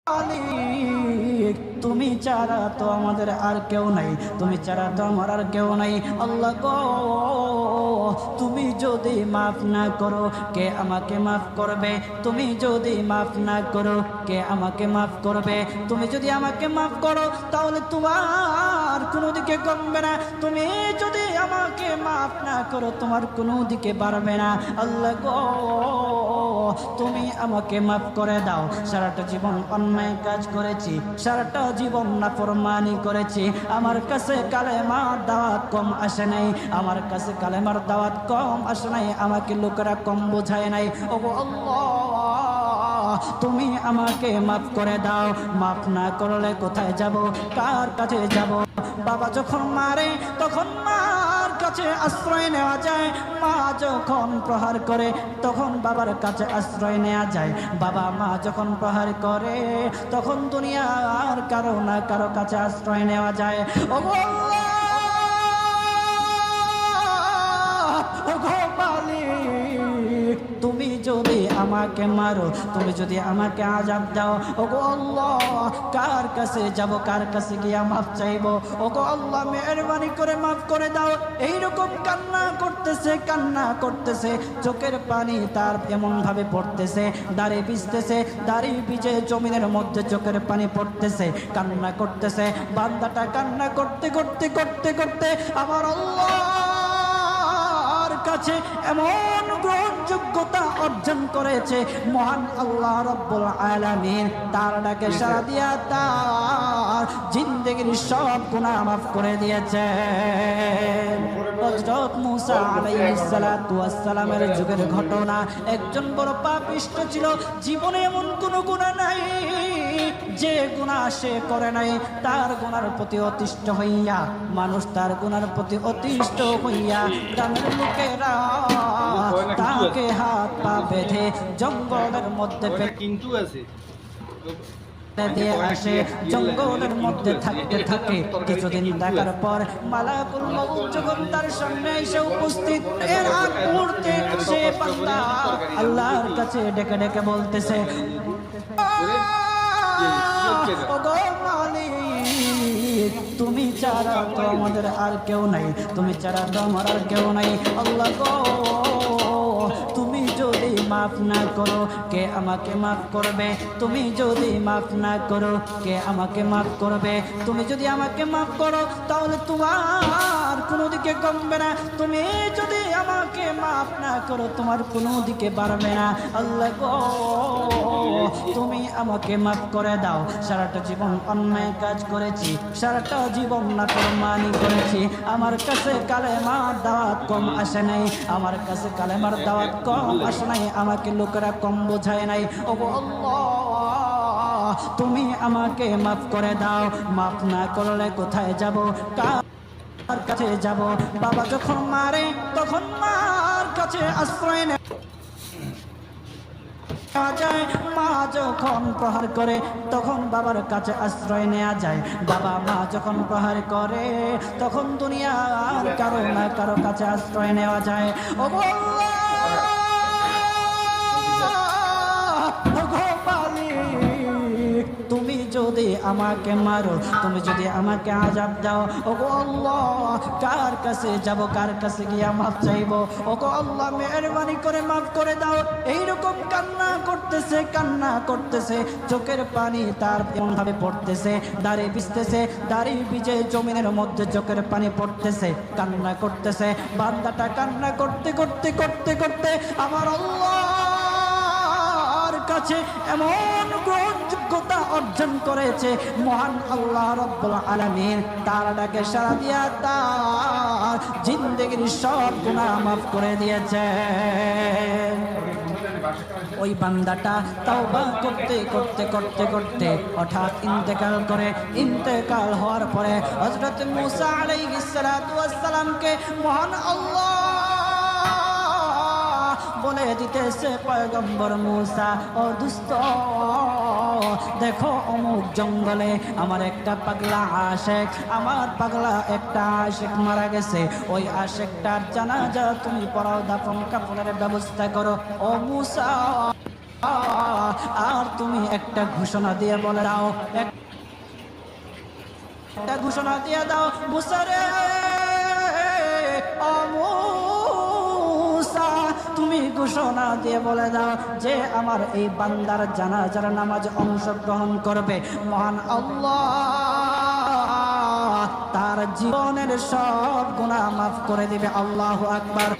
মালিক, তুমি ছাড়া তো আমাদের আর কেউ নাই, তুমি ছাড়া তো আমার আর কেউ নাই। আল্লাহ গো, তুমি যদি মাফ না করো কে আমাকে মাফ করবে? তুমি যদি মাফ না করো কে আমাকে মাফ করবে? তুমি যদি আমাকে মাফ করো তাহলে তোমার কোনো দিকে কমবে না, তুমি যদি আমাকে মাফ না করো তোমার কোনো দিকে বাড়বে না। আল্লাহ গো, তুমি আমাকে মাফ করে দাও। সারাটা জীবন অন্যায় কাজ করেছি, সারাটা জীবন নাফরমানি করেছি, আমার কাছে কালেমার দাওয়াত কম আসে নাই, আমার কাছে কালেমার দাওয়াত কম আসে নাই, আমাকে লোকেরা কম বোঝায় নাই। ওগো আল্লাহ, তুমি আমাকে মাফ করে দাও। মাফ না করলে কোথায় যাব, কার কাছে যাব? বাবা যখন মারে তখন মার কাছে আশ্রয় নেওয়া যায়, মা যখন প্রহার করে তখন বাবার কাছে আশ্রয় নেওয়া যায়, বাবা মা যখন প্রহার করে তখন দুনিয়ার কারো না কারো কাছে আশ্রয় নেওয়া যায়। ওগো আল্লাহ, ওগো মালিক, তুমি যদি আমাকে মারো, তুমি যদি আমাকে আযাব দাও, ওগো আল্লাহ, কার কাছে যাব, কার কাছে গিয়া মাফ চাইবো? ওগো আল্লাহ, মেহেরবানি করে মাফ করে দাও। এইরকম কান্না করতেছে, কান্না করতেছে, চোখের পানি তার এমন ভাবে পড়তেছে, দাড়ি ভিজতেছে, দাড়ি ভিজে জমিনের মধ্যে চোখের পানি পড়তেছে, কান্না করতেছে। বান্দাটা কান্না করতে করতে করতে করতে আমার আল্লাহর কাছে এমন গ্রহণযোগ্যতা অর্জন করেছে, মহান আল্লাহ রাব্বুল আলামিন তার ডাকে সাড়া দিয়া তার জিন্দেগির সব গুনাহ মাফ করে দিয়েছে। হযরত মূসা আলাইহিস সালাতু ওয়াস সালামের যুগের ঘটনা। একজন বড় পাপিষ্ঠ ছিল, জীবনে এমন কোন গুনাহ নাই যে গুনাহ সে করে নাই। তার গুনার প্রতি অতিষ্ঠ হইয়া, মানুষ তার গুনার প্রতি অতিষ্ঠ হইয়া গ্রামের লোকেরা তাকে হাত পা বেঁধে জঙ্গলের মধ্যে কিন্তু আছে দিয়ে আসে। জঙ্গলের মধ্যে থাকতে থাকে কিছুদিন থাকার পর মালাকুল মউত যখন তার সামনে এসে উপস্থিত, এর আগ মুহূর্তে সে বান্দা আল্লাহর কাছে ডেকে ডেকে বলতেছে, ওগো মালিক, তুমি ছাড়া তো আমাদের আর কেউ নাই, তুমি ছাড়া তো আমার আর কেউ নাই। আল্লাহ গো, তুমি যদি মাফ না করো কে আমাকে মাফ করবে? তুমি যদি মাফ না করো কে আমাকে মাফ করবে? তুমি যদি আমাকে মাফ করো তাহলে তোমার কোনো দিকে কমবে না, তুমি যদি আমাকে মাফ না করো তোমার কোনো দিকে বাড়বে না। আল্লাহ গো, তুমি আমাকে মাফ করে দাও। সারাটা জীবন অন্যায় কাজ করেছি, সারাটা জীবন নাফরমানি করেছি, আমার কাছে কালেমার দাওয়াত কম আসে নাই, আমার কাছে কালেমার দাওয়াত কম আসে নাই, আমাকে লোকেরা কম বোঝায় নাই। ওগো আল্লাহ, তুমি আমাকে মাফ করে দাও। মাফ না করলে কোথায় যাব, কার কাছে যাব? বাবা যখন মারে তখন মার কাছে আশ্রয় নেয় যায়, মা যখন প্রহার করে তখন বাবার কাছে আশ্রয় নেওয়া যায়, বাবা মা যখন প্রহার করে তখন দুনিয়ার কারো না কারো কাছে আশ্রয় নেওয়া যায়। ওগো মালিক, তুমি যদি আমাকে মারো, তুমি যদি আমাকে আযাব দাও, ওগো আল্লাহ, কার কাছে যাব, কার কাছে গিয়া মাফ চাইবো? ওগো আল্লাহ, মেহেরবানি করে মাফ করে দাও। এইরকম কান্না করতেছে, কান্না করতেছে, চোখের পানি তার এমন ভাবে পড়তেছে, দাড়ি ভিজতেছে, দাড়ি ভিজে জমিনের মধ্যে চোখের পানি পড়তেছে, কান্না করতেছে। বান্দাটা কান্না করতে করতে করতে করতে আমার আল্লাহর কাছে এমন গ্রহণযোগ্যতা অর্জন করেছে, মহান আল্লাহ রাব্বুল আলামিন তার ডাকে সাড়া দিয়া তার জিন্দেগির সব গুনাহ মাফ করে দিয়েছে। ওই বান্দাটা তাওবা করতে করতে করতে করতে হঠাৎ ইন্তেকাল করে। ইন্তেকাল হওয়ার পরে হযরত মূসা আলাইহিস সালাতু ওয়াস সালামকে মহান আল্লাহ বলে দিতেছে, পয়গম্বর মূসা, ও দুস্থ, দেখো অমুক জঙ্গলে আমার একটা পাগলা আশেক, আমার পাগলা একটা আশেক মারা গেছে, ওই আশেকটার জানাজা তুমি পড়াও, দাফন কাফনের ব্যবস্থা করো। ও মূসা, আর তুমি একটা ঘোষণা দিয়ে বলে দাও, একটা ঘোষণা দিয়ে দাও, মুসা রে, ও মুসা, তুমি ঘোষণা দিয়ে বলে দাও যে আমার এই বান্দার জানাজার নামাজ অংশগ্রহণ করবে, মহান আল্লাহ তার জীবনের সব গুনাহ মাফ করে দিবে। আল্লাহু আকবার।